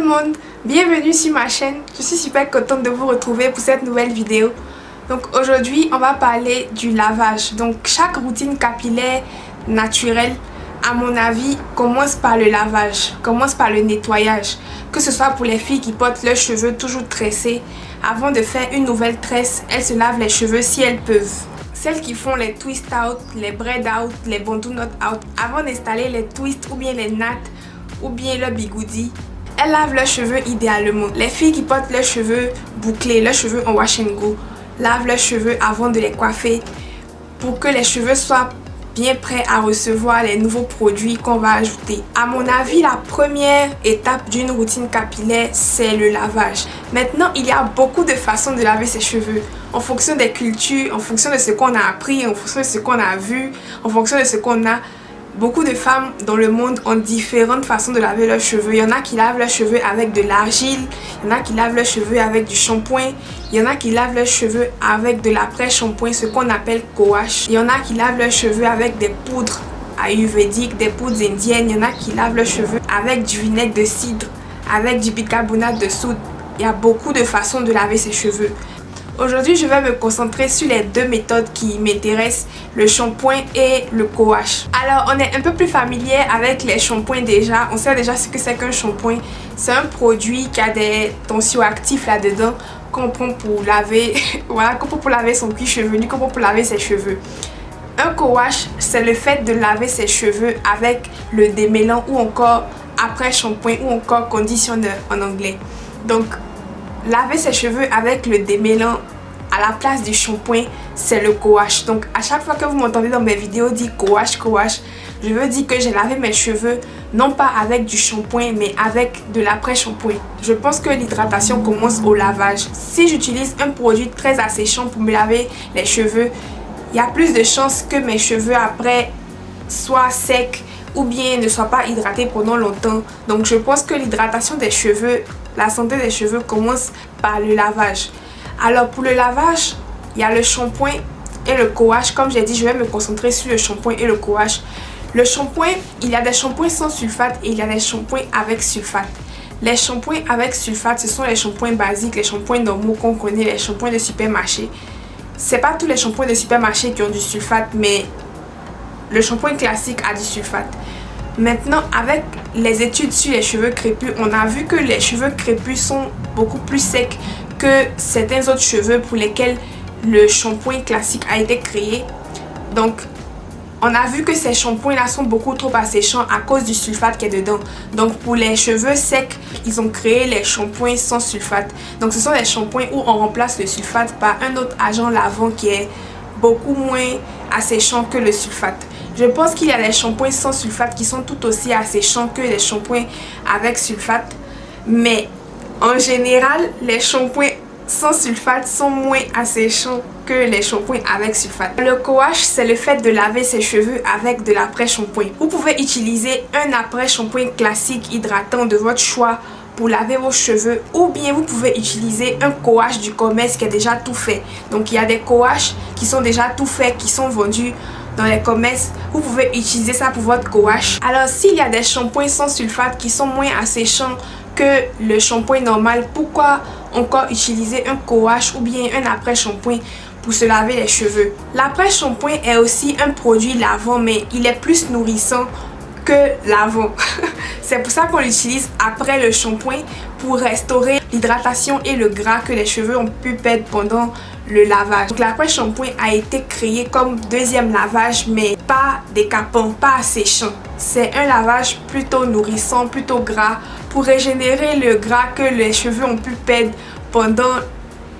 le monde, bienvenue sur ma chaîne. Je suis super contente de vous retrouver pour cette nouvelle vidéo. Donc aujourd'hui on va parler du lavage. Donc chaque routine capillaire naturelle, à mon avis, commence par le lavage, commence par le nettoyage. Que ce soit pour les filles qui portent leurs cheveux toujours tressés, avant de faire une nouvelle tresse, elles se lavent les cheveux si elles peuvent. Celles qui font les twist out, les braid out, les bandeau knot out, avant d'installer les twists ou bien les nattes ou bien le bigoudi, elles lavent leurs cheveux idéalement. Les filles qui portent leurs cheveux bouclés, leurs cheveux en wash and go, lavent leurs cheveux avant de les coiffer pour que les cheveux soient bien prêts à recevoir les nouveaux produits qu'on va ajouter. À mon avis, la première étape d'une routine capillaire, c'est le lavage. Maintenant, il y a beaucoup de façons de laver ses cheveux. En fonction des cultures, en fonction de ce qu'on a appris, en fonction de ce qu'on a vu, en fonction de ce qu'on a. Beaucoup de femmes dans le monde ont différentes façons de laver leurs cheveux. Il y en a qui lavent leurs cheveux avec de l'argile, il y en a qui lavent leurs cheveux avec du shampoing, il y en a qui lavent leurs cheveux avec de l'après-shampoing, ce qu'on appelle co-wash. Il y en a qui lavent leurs cheveux avec des poudres ayurvédiques, des poudres indiennes. Il y en a qui lavent leurs cheveux avec du vinaigre de cidre, avec du bicarbonate de soude. Il y a beaucoup de façons de laver ses cheveux. Aujourd'hui, je vais me concentrer sur les deux méthodes qui m'intéressent, le shampoing et le co-wash. Alors, on est un peu plus familier avec les shampoings déjà. On sait déjà ce que c'est qu'un shampoing. C'est un produit qui a des tensioactifs là-dedans qu'on prend pour laver, voilà, qu'on prend pour laver son cuir chevelu, qu'on prend pour laver ses cheveux. Un co-wash, c'est le fait de laver ses cheveux avec le démêlant ou encore après shampoing ou encore conditionneur en anglais. Donc, laver ses cheveux avec le démêlant à la place du shampoing, c'est le co-wash. Donc à chaque fois que vous m'entendez dans mes vidéos dire co-wash, je veux dire que j'ai lavé mes cheveux non pas avec du shampoing mais avec de l'après-shampoing. Je pense que l'hydratation commence au lavage. Si j'utilise un produit très asséchant pour me laver les cheveux, il y a plus de chances que mes cheveux après soient secs ou bien ne soient pas hydratés pendant longtemps. Donc je pense que l'hydratation des cheveux, la santé des cheveux commence par le lavage. Alors pour le lavage, il y a le shampoing et le co-wash. Comme j'ai dit, je vais me concentrer sur le shampoing et le co-wash. Le shampoing, il y a des shampoings sans sulfate et il y a des shampoings avec sulfate. Les shampoings avec sulfate, ce sont les shampoings basiques, les shampoings normaux qu'on connaît, les shampoings de supermarché. C'est pas tous les shampoings de supermarché qui ont du sulfate, mais le shampoing classique a du sulfate. Maintenant, avec les études sur les cheveux crépus, on a vu que les cheveux crépus sont beaucoup plus secs que certains autres cheveux pour lesquels le shampoing classique a été créé. Donc, on a vu que ces shampoings-là sont beaucoup trop asséchants à cause du sulfate qui est dedans. Donc, pour les cheveux secs, ils ont créé les shampoings sans sulfate. Donc, ce sont les shampoings où on remplace le sulfate par un autre agent lavant qui est beaucoup moins asséchant que le sulfate. Je pense qu'il y a des shampoings sans sulfate qui sont tout aussi asséchants que les shampoings avec sulfate. Mais en général, les shampoings sans sulfate sont moins asséchants que les shampoings avec sulfate. Le co-wash, c'est le fait de laver ses cheveux avec de l'après-shampoing. Vous pouvez utiliser un après-shampoing classique hydratant de votre choix pour laver vos cheveux, ou bien vous pouvez utiliser un co-wash du commerce qui est déjà tout fait. Donc il y a des co-wash qui sont déjà tout faits, qui sont vendus dans les commerces. Vous pouvez utiliser ça pour votre co-wash. Alors s'il y a des shampoings sans sulfate qui sont moins asséchants que le shampoing normal, pourquoi encore utiliser un co-wash ou bien un après-shampoing pour se laver les cheveux? L'après-shampoing est aussi un produit lavant, mais il est plus nourrissant que l'avant. C'est pour ça qu'on l'utilise après le shampoing pour restaurer l'hydratation et le gras que les cheveux ont pu perdre pendant le lavage. Donc l'après-shampoing a été créé comme deuxième lavage, mais pas décapant, pas asséchant. C'est un lavage plutôt nourrissant, plutôt gras pour régénérer le gras que les cheveux ont pu perdre pendant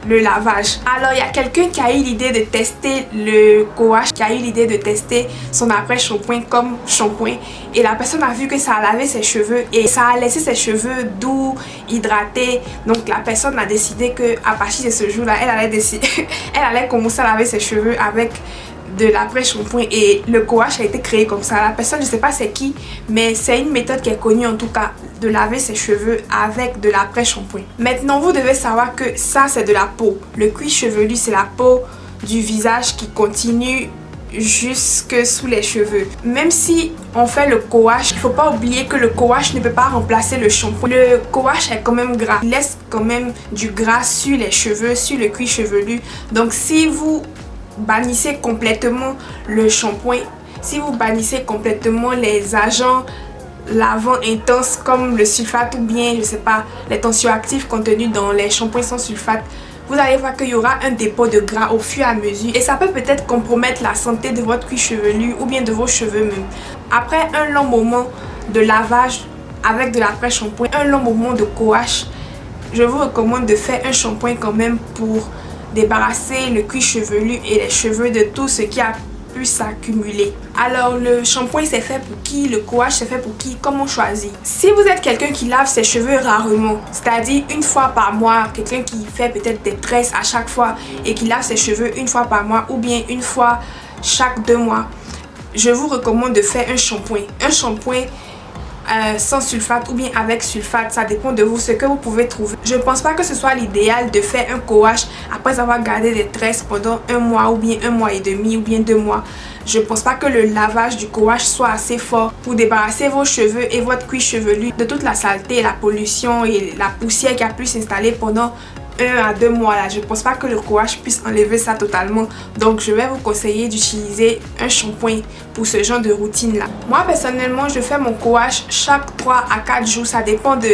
le lavage. Alors il y a quelqu'un qui a eu l'idée de tester le co-wash, qui a eu l'idée de tester son après-shampoing comme shampoing, et la personne a vu que ça a lavé ses cheveux et ça a laissé ses cheveux doux, hydratés. Donc la personne a décidé que à partir de ce jour-là, elle allait commencer à laver ses cheveux avec de l'après-shampoing, et le co-wash a été créé comme ça. La personne, je sais pas c'est qui, mais c'est une méthode qui est connue en tout cas, de laver ses cheveux avec de l'après-shampoing. Maintenant, vous devez savoir que ça c'est de la peau. Le cuir chevelu, c'est la peau du visage qui continue jusque sous les cheveux. Même si on fait le co-wash, il ne faut pas oublier que le co-wash ne peut pas remplacer le shampoing. Le co-wash est quand même gras. Il laisse quand même du gras sur les cheveux, sur le cuir chevelu. Donc si vous bannissez complètement le shampoing, si vous bannissez complètement les agents lavants intenses comme le sulfate ou bien, je sais pas, les tensioactifs contenus dans les shampoings sans sulfate, vous allez voir qu'il y aura un dépôt de gras au fur et à mesure et ça peut peut-être compromettre la santé de votre cuir chevelu ou bien de vos cheveux même. Après un long moment de lavage avec de l'après-shampoing, un long moment de co-wash, je vous recommande de faire un shampoing quand même pour débarrasser le cuir chevelu et les cheveux de tout ce qui a pu s'accumuler. Alors le shampoing c'est fait pour qui, le co-wash c'est fait pour qui, comment on choisit? Si vous êtes quelqu'un qui lave ses cheveux rarement, c'est-à-dire une fois par mois, quelqu'un qui fait peut-être des tresses à chaque fois et qui lave ses cheveux une fois par mois ou bien une fois chaque 2 mois, je vous recommande de faire un shampoing. Un shampoing sans sulfate ou bien avec sulfate, ça dépend de vous, ce que vous pouvez trouver. Je ne pense pas que ce soit l'idéal de faire un co-wash après avoir gardé des tresses pendant 1 mois ou bien 1 mois et demi ou bien 2 mois. Je ne pense pas que le lavage du co-wash soit assez fort pour débarrasser vos cheveux et votre cuir chevelu de toute la saleté, la pollution et la poussière qui a pu s'installer pendant 1 à 2 mois là. Je ne pense pas que le co-wash puisse enlever ça totalement. Donc je vais vous conseiller d'utiliser un shampoing pour ce genre de routine là. Moi personnellement je fais mon co-wash chaque 3 à 4 jours. Ça dépend de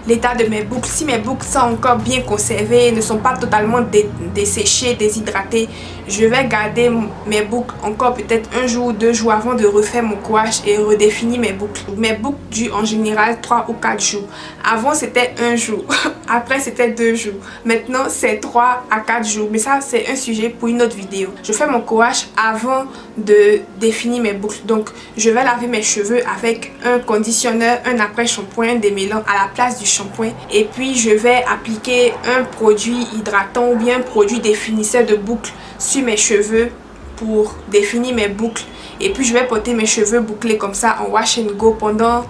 l'état de mes boucles. Si mes boucles sont encore bien conservées, ne sont pas totalement desséchées, déshydratées, je vais garder mes boucles encore peut-être 1 jour ou 2 jours avant de refaire mon co-wash et redéfinir mes boucles. Mes boucles durent en général 3 ou 4 jours. Avant c'était 1 jour, après c'était 2 jours. Maintenant c'est 3 à 4 jours, mais ça c'est un sujet pour une autre vidéo. Je fais mon co-wash avant de définir mes boucles. Donc je vais laver mes cheveux avec un conditionneur, un après shampoing démêlant à la place du shampoing. Et puis je vais appliquer un produit hydratant ou bien un produit définisseur de boucles sur mes cheveux pour définir mes boucles. Et puis je vais porter mes cheveux bouclés comme ça en wash and go pendant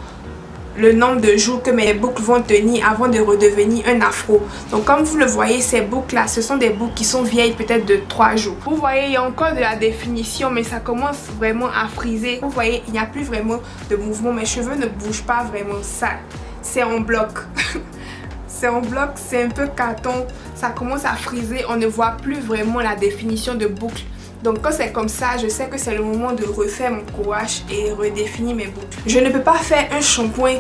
le nombre de jours que mes boucles vont tenir avant de redevenir un afro. Donc comme vous le voyez, ces boucles là, ce sont des boucles qui sont vieilles peut-être de 3 jours. Vous voyez, il y a encore de la définition mais ça commence vraiment à friser. Vous voyez, il n'y a plus vraiment de mouvement. Mes cheveux ne bougent pas vraiment. Ça, c'est en bloc. C'est en bloc, c'est un peu carton. Ça commence à friser. On ne voit plus vraiment la définition de boucle. Donc quand c'est comme ça, je sais que c'est le moment de refaire mon co-wash et redéfinir mes boucles. Je ne peux pas faire un shampoing,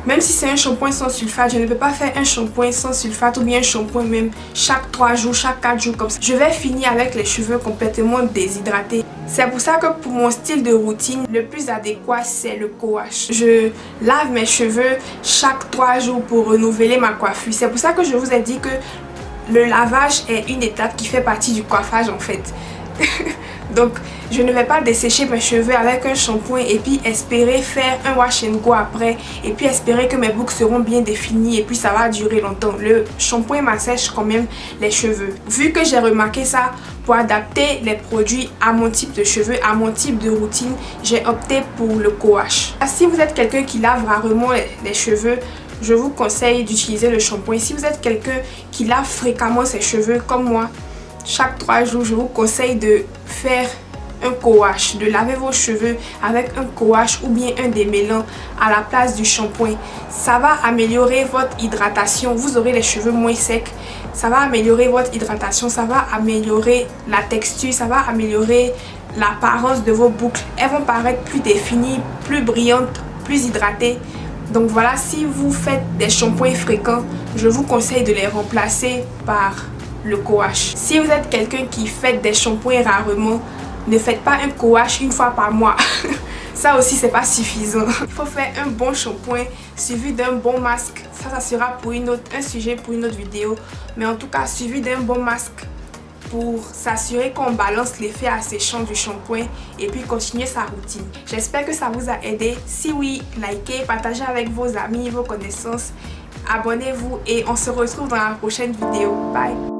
même si c'est un shampoing sans sulfate, je ne peux pas faire un shampoing sans sulfate ou bien un shampoing même chaque 3 jours, chaque 4 jours comme ça. Je vais finir avec les cheveux complètement déshydratés. C'est pour ça que pour mon style de routine, le plus adéquat c'est le co-wash. Je lave mes cheveux chaque 3 jours pour renouveler ma coiffure. C'est pour ça que je vous ai dit que le lavage est une étape qui fait partie du coiffage en fait. Donc je ne vais pas dessécher mes cheveux avec un shampoing et puis espérer faire un wash and go après et puis espérer que mes boucles seront bien définies et puis ça va durer longtemps. Le shampoing m'assèche quand même les cheveux. Vu que j'ai remarqué ça, pour adapter les produits à mon type de cheveux, à mon type de routine, j'ai opté pour le co-wash. Si vous êtes quelqu'un qui lave rarement les cheveux, je vous conseille d'utiliser le shampoing. Si vous êtes quelqu'un qui lave fréquemment ses cheveux comme moi, chaque 3 jours, je vous conseille de faire un co-wash, de laver vos cheveux avec un co-wash ou bien un démêlant à la place du shampoing. Ça va améliorer votre hydratation, vous aurez les cheveux moins secs. Ça va améliorer votre hydratation, ça va améliorer la texture, ça va améliorer l'apparence de vos boucles. Elles vont paraître plus définies, plus brillantes, plus hydratées. Donc voilà, si vous faites des shampoings fréquents, je vous conseille de les remplacer par le co-wash. Si vous êtes quelqu'un qui fait des shampoings rarement, ne faites pas un co-wash 1 fois par mois. Ça aussi c'est pas suffisant. Il faut faire un bon shampoing suivi d'un bon masque. Ça sera pour un sujet pour une autre vidéo. Mais en tout cas suivi d'un bon masque pour s'assurer qu'on balance l'effet asséchant du shampoing et puis continuer sa routine. J'espère que ça vous a aidé. Si oui, likez, partagez avec vos amis, vos connaissances. Abonnez-vous et on se retrouve dans la prochaine vidéo. Bye!